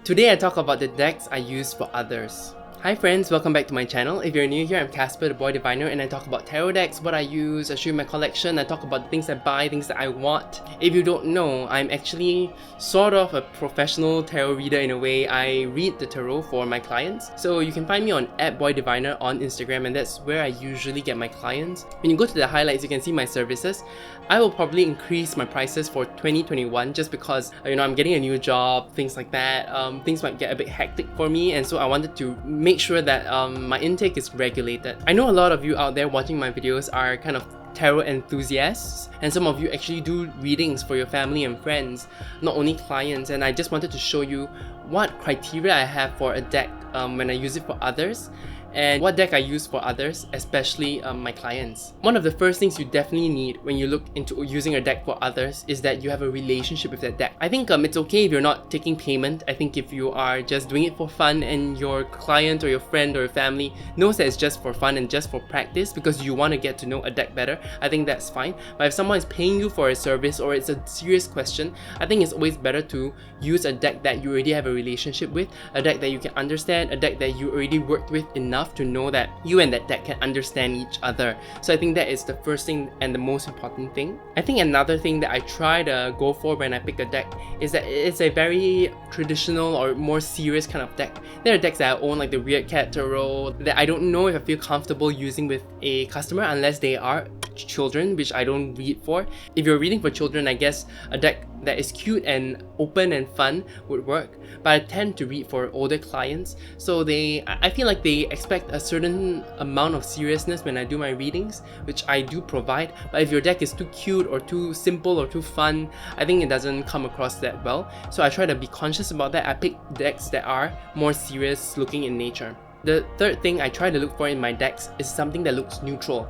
Today I talk about the decks I use for others. Hi friends, welcome back to my channel. If you're new here, I'm Casper, the boy diviner, and I talk about tarot decks, what I use, I show you my collection, I talk about things I buy, things that I want. If you don't know, I'm actually sort of a professional tarot reader in a way. I read the tarot for my clients. So you can find me on @boydiviner on Instagram, and that's where I usually get my clients. When you go to the highlights, you can see my services. I will probably increase my prices for 2021 just because, I'm getting a new job, things like that. Things might get a bit hectic for me, and so I wanted to make sure that my intake is regulated. I know a lot of you out there watching my videos are kind of tarot enthusiasts, and some of you actually do readings for your family and friends, not only clients, and I just wanted to show you what criteria I have for a deck when I use it for others, and what deck I use for others, especially my clients. One of the first things you definitely need when you look into using a deck for others is that you have a relationship with that deck. I think it's okay if you're not taking payment. I think if you are just doing it for fun and your client or your friend or your family knows that it's just for fun and just for practice because you want to get to know a deck better, I think that's fine. But if someone is paying you for a service or it's a serious question, I think it's always better to use a deck that you already have a relationship with, a deck that you can understand, a deck that you already worked with enough to know that you and that deck can understand each other. So I think that is the first thing and the most important thing. I think another thing that I try to go for when I pick a deck is that it's a very traditional or more serious kind of deck. There are decks that I own, like the Weird Cat Tarot, that I don't know if I feel comfortable using with a customer unless they are children, which I don't read for. If you're reading for children, I guess a deck that is cute and open and fun would work, but I tend to read for older clients, so I feel like they expect a certain amount of seriousness when I do my readings, which I do provide. But if your deck is too cute or too simple or too fun, I think it doesn't come across that well, so I try to be conscious about that. I pick decks that are more serious looking in nature. The third thing I try to look for in my decks is something that looks neutral.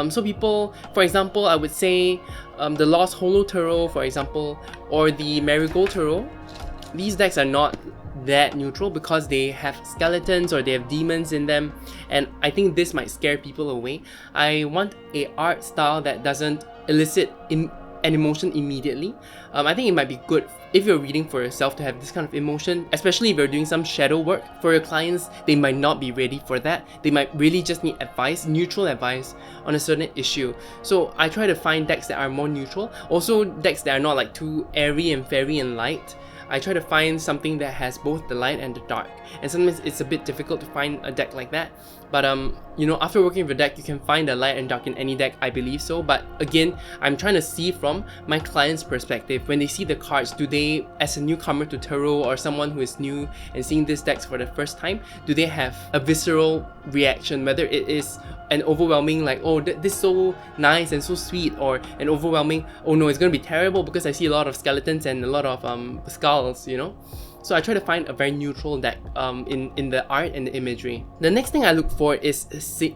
So people, for example, I would say the Lost Hollow Tarot, for example, or the Marigold Tarot. These decks are not that neutral because they have skeletons or they have demons in them, and I think this might scare people away. I want a art style that doesn't elicit an emotion immediately. I think it might be good if you're reading for yourself to have this kind of emotion, especially if you're doing some shadow work for your clients. They might not be ready for that. They might really just need advice, neutral advice on a certain issue. So I try to find decks that are more neutral, also decks that are not like too airy and fairy and light. I try to find something that has both the light and the dark, and sometimes it's a bit difficult to find a deck like that. But after working with a deck, you can find the light and dark in any deck, I believe so. But again, I'm trying to see from my client's perspective. When they see the cards, do they, as a newcomer to tarot or someone who is new and seeing these decks for the first time, do they have a visceral reaction, whether it is an overwhelming like, oh, this is so nice and so sweet, or an overwhelming, oh no, it's gonna be terrible because I see a lot of skeletons and a lot of skulls, So I try to find a very neutral deck in the art and the imagery. The next thing I look for is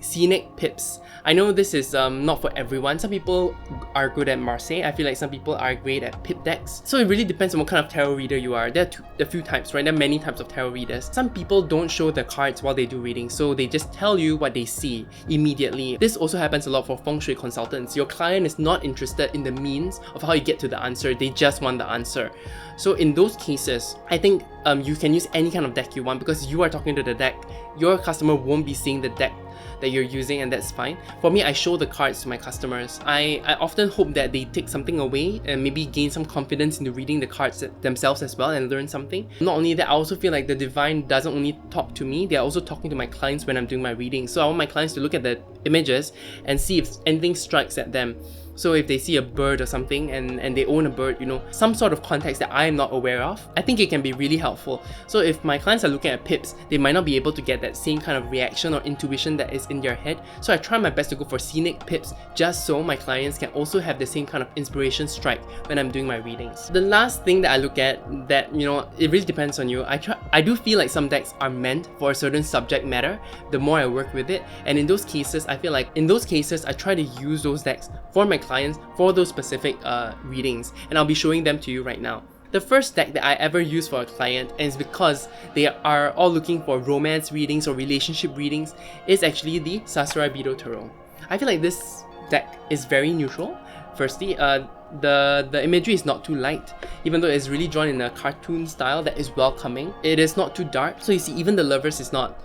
scenic pips. I know this is not for everyone. Some people are good at Marseille. I feel like some people are great at pip decks. So it really depends on what kind of tarot reader you are. There are a few types, right? There are many types of tarot readers. Some people don't show the cards while they do readings, so they just tell you what they see immediately. This also happens a lot for feng shui consultants. Your client is not interested in the means of how you get to the answer. They just want the answer. So in those cases, I think you can use any kind of deck you want because you are talking to the deck. Your customer won't be seeing the deck that you're using, and that's fine. For me, I show the cards to my customers. I often hope that they take something away and maybe gain some confidence into reading the cards themselves as well and learn something. Not only that, I also feel like the divine doesn't only talk to me, they're also talking to my clients when I'm doing my reading. So I want my clients to look at the images and see if anything strikes at them. So if they see a bird or something and they own a bird, some sort of context that I am not aware of, I think it can be really helpful. So if my clients are looking at pips, they might not be able to get that same kind of reaction or intuition that is in their head. So I try my best to go for scenic pips just so my clients can also have the same kind of inspiration strike when I'm doing my readings. The last thing that I look at that, it really depends on you. I do feel like some decks are meant for a certain subject matter the more I work with it. And in those cases, I feel like I try to use those decks for my clients for those specific readings, and I'll be showing them to you right now. The first deck that I ever use for a client, and it's because they are all looking for romance readings or relationship readings, is actually the Sasrabido Tarot. I feel like this deck is very neutral. Firstly, the imagery is not too light, even though it's really drawn in a cartoon style that is welcoming. It is not too dark, so you see even the lovers is not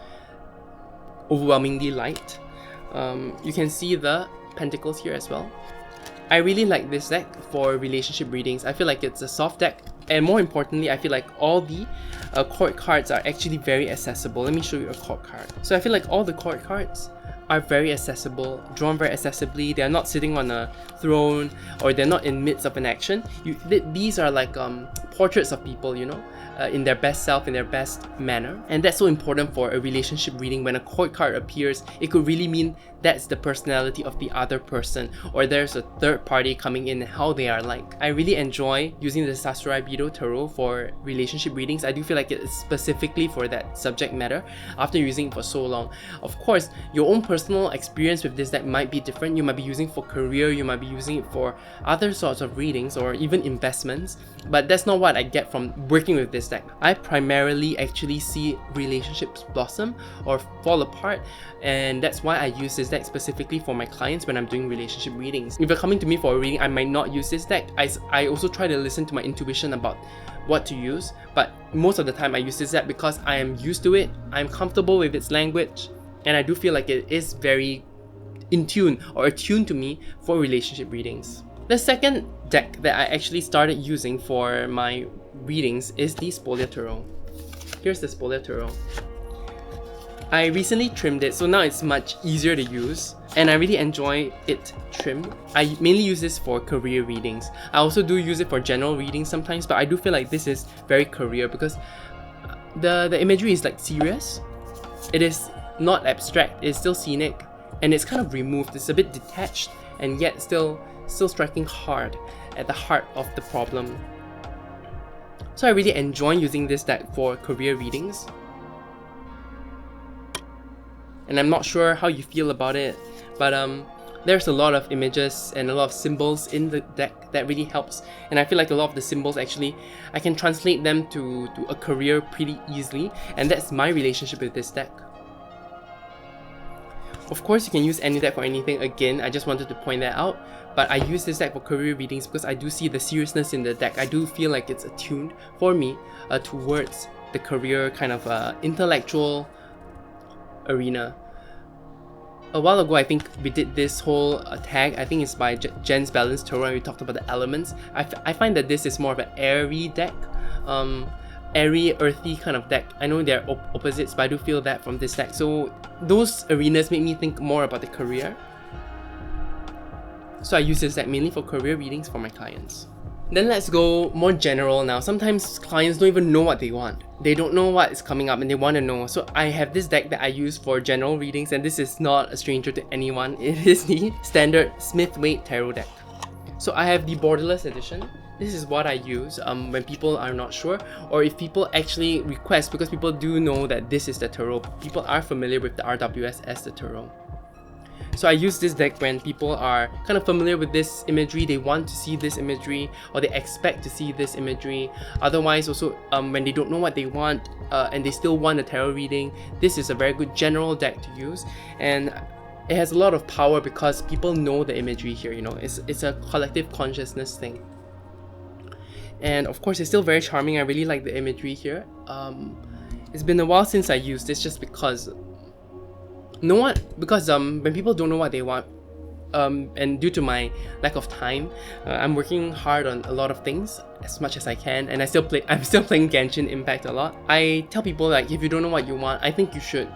overwhelmingly light. You can see the pentacles here as well. I really like this deck for relationship readings. I feel like it's a soft deck, and more importantly, I feel like all the court cards are actually very accessible. Let me show you a court card. So I feel like all the court cards are very accessible, drawn very accessibly. They are not sitting on a throne, or they're not in midst of an action. These are like portraits of people, you know, in their best self, in their best manner. And that's so important for a relationship reading. When a court card appears, it could really mean that's the personality of the other person, or there's a third party coming in and how they are like. I really enjoy using the Sasarai Bido Tarot for relationship readings. I do feel like it's specifically for that subject matter after using it for so long. Of course, your own personal experience with this deck might be different. You might be using it for career, you might be using it for other sorts of readings or even investments, but that's not what I get from working with this deck. I primarily actually see relationships blossom or fall apart, and that's why I use this deck specifically for my clients when I'm doing relationship readings. If you're coming to me for a reading, I might not use this deck. I also try to listen to my intuition about what to use, but most of the time I use this deck because I am used to it, I'm comfortable with its language, and I do feel like it is very in tune or attuned to me for relationship readings. The second deck that I actually started using for my readings is the Spolia Tarot. Here's the Spolia Tarot. I recently trimmed it, so now it's much easier to use, and I really enjoy it trimmed. I mainly use this for career readings. I also do use it for general readings sometimes, but I do feel like this is very career because the imagery is like serious. It is not abstract, it's still scenic, and it's kind of removed. It's a bit detached and yet still striking hard at the heart of the problem. So I really enjoy using this deck for career readings. And I'm not sure how you feel about it, but there's a lot of images and a lot of symbols in the deck that really helps. And I feel like a lot of the symbols actually, I can translate them to a career pretty easily, and that's my relationship with this deck. Of course, you can use any deck for anything. Again, I just wanted to point that out. But I use this deck for career readings because I do see the seriousness in the deck. I do feel like it's attuned for me towards the career kind of intellectual arena. A while ago, I think we did this whole tag. I think it's by Jen's Balance Tarot, and we talked about the elements. I find that this is more of an airy deck. Airy, earthy kind of deck. I know they're opposites, but I do feel that from this deck. So those arenas make me think more about the career. So I use this deck mainly for career readings for my clients. Then let's go more general now. Sometimes clients don't even know what they want. They don't know what is coming up and they want to know. So I have this deck that I use for general readings, and this is not a stranger to anyone. It is the standard Smith-Waite Tarot deck. So I have the Borderless edition. This is what I use when people are not sure, or if people actually request, because people do know that this is the tarot. People are familiar with the RWS as the tarot. So I use this deck when people are kind of familiar with this imagery, they want to see this imagery, or they expect to see this imagery. Otherwise, also when they don't know what they want and they still want a tarot reading, this is a very good general deck to use. And it has a lot of power because people know the imagery here, you know, it's a collective consciousness thing. And of course, it's still very charming. I really like the imagery here. It's been a while since I used this just because when people don't know what they want, and due to my lack of time, I'm working hard on a lot of things as much as I can, and I'm still playing Genshin Impact a lot. I tell people, like, if you don't know what you want, I think you should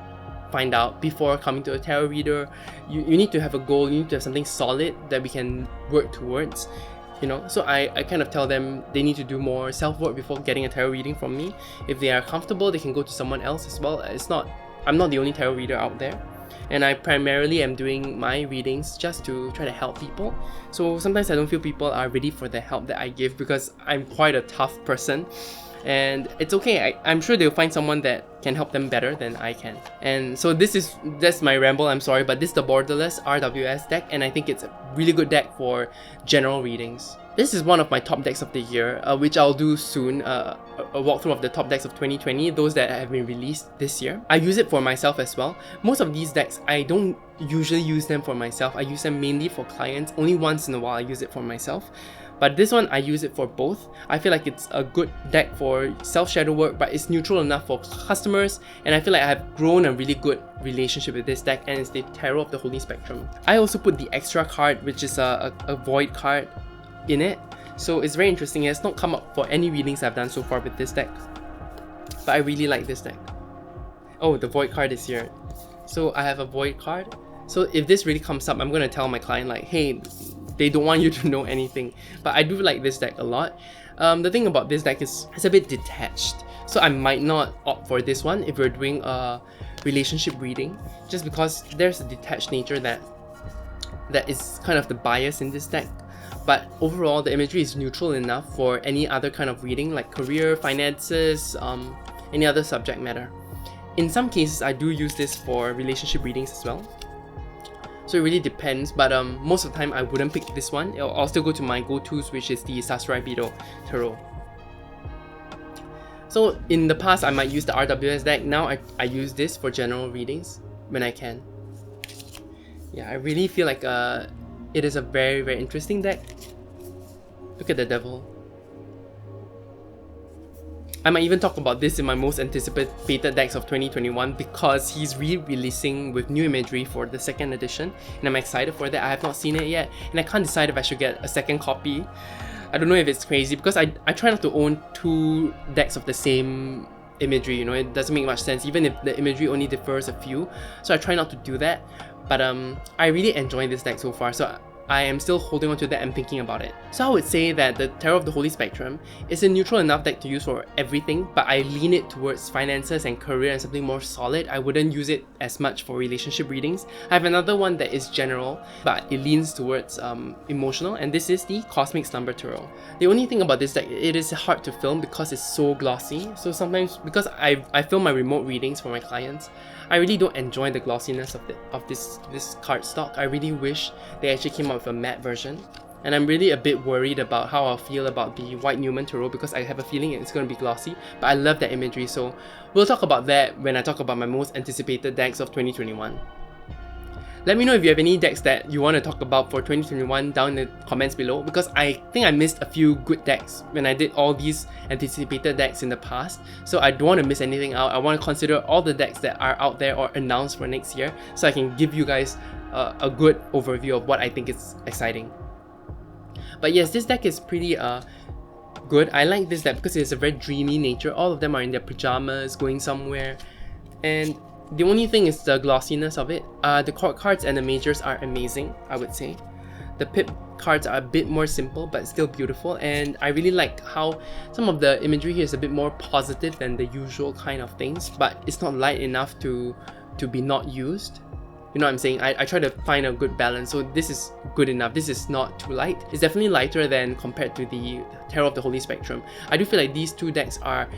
find out before coming to a tarot reader. You need to have a goal, you need to have something solid that we can work towards, you know. So I kind of tell them they need to do more self-work before getting a tarot reading from me. If they are comfortable, they can go to someone else as well. I'm not the only tarot reader out there, and I primarily am doing my readings just to try to help people. So sometimes I don't feel people are ready for the help that I give because I'm quite a tough person. and it's okay. I'm sure they'll find someone that can help them better than I can. And so that's my ramble, I'm sorry, but this is the Borderless RWS deck, and I think it's a really good deck for general readings. This is one of my top decks of the year, which I'll do soon, a walkthrough of the top decks of 2020, those that have been released this year. I use it for myself as well. Most of these decks, I don't usually use them for myself. I use them mainly for clients. Only once in a while I use it for myself. But this one, I use it for both. I feel like it's a good deck for self-shadow work, but it's neutral enough for customers, and I feel like I have grown a really good relationship with this deck, and it's the Tarot of the Holy Spectrum. I also put the extra card, which is a Void card, in it. So it's very interesting. It has not come up for any readings I've done so far with this deck, but I really like this deck. Oh, the Void card is here. So I have a Void card. So if this really comes up, I'm going to tell my client like, hey, they don't want you to know anything. But I do like this deck a lot. The thing about this deck is it's a bit detached. So I might not opt for this one if we're doing a relationship reading, just because there's a detached nature that is kind of the bias in this deck. But overall, the imagery is neutral enough for any other kind of reading, like career, finances, any other subject matter. In some cases, I do use this for relationship readings as well. So it really depends, but most of the time I wouldn't pick this one. I'll still go to my go-tos, which is the Sasarai Beetle Tarot. So in the past, I might use the RWS deck. Now I use this for general readings when I can. Yeah, I really feel like it is a very, very interesting deck. Look at the Devil. I might even talk about this in my most anticipated decks of 2021 because he's re-releasing with new imagery for the second edition, and I'm excited for that. I have not seen it yet, and I can't decide if I should get a second copy. I don't know if it's crazy because I try not to own two decks of the same imagery, you know, it doesn't make much sense even if the imagery only differs a few, so I try not to do that. But I really enjoy this deck so far, so I am still holding on to that and thinking about it. So I would say that the Tarot of the Holy Spectrum is a neutral enough deck to use for everything, but I lean it towards finances and career and something more solid. I wouldn't use it as much for relationship readings. I have another one that is general, but it leans towards emotional, and this is the Cosmic Slumber Tarot. The only thing about this deck, it is hard to film because it's so glossy. So sometimes, because I film my remote readings for my clients, I really don't enjoy the glossiness of this cardstock. I really wish they actually came out with a matte version. And I'm really a bit worried about how I'll feel about the White Newman Tarot because I have a feeling it's going to be glossy. But I love that imagery, so we'll talk about that when I talk about my most anticipated decks of 2021. Let me know if you have any decks that you want to talk about for 2021 down in the comments below, because I think I missed a few good decks when I did all these anticipated decks in the past, so I don't want to miss anything out. I want to consider all the decks that are out there or announced for next year so I can give you guys a good overview of what I think is exciting. But yes, this deck is pretty good. I like this deck because it's a very dreamy nature. All of them are in their pajamas going somewhere, and the only thing is the glossiness of it. The court cards and the majors are amazing, I would say. The pip cards are a bit more simple but still beautiful, and I really like how some of the imagery here is a bit more positive than the usual kind of things, but it's not light enough to be not used. You know what I'm saying? I try to find a good balance, so this is good enough. This is not too light. It's definitely lighter than compared to the Tarot of the Holy Spectrum. I do feel like these two decks are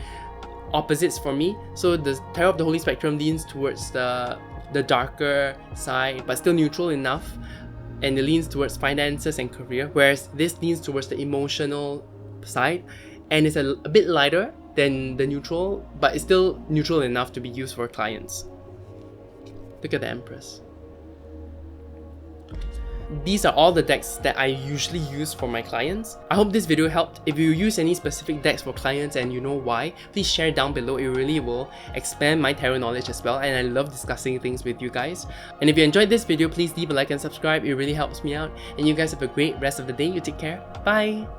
opposites for me. So the Tarot of the Holy Spectrum leans towards the darker side, but still neutral enough, and it leans towards finances and career, whereas this leans towards the emotional side, and it's a bit lighter than the neutral, but it's still neutral enough to be used for clients. Look at the Empress. These are all the decks that I usually use for my clients. I hope this video helped. If you use any specific decks for clients and you know why, please share down below. It really will expand my tarot knowledge as well, and I love discussing things with you guys. And if you enjoyed this video, please leave a like and subscribe. It really helps me out. And you guys have a great rest of the day. You take care. Bye!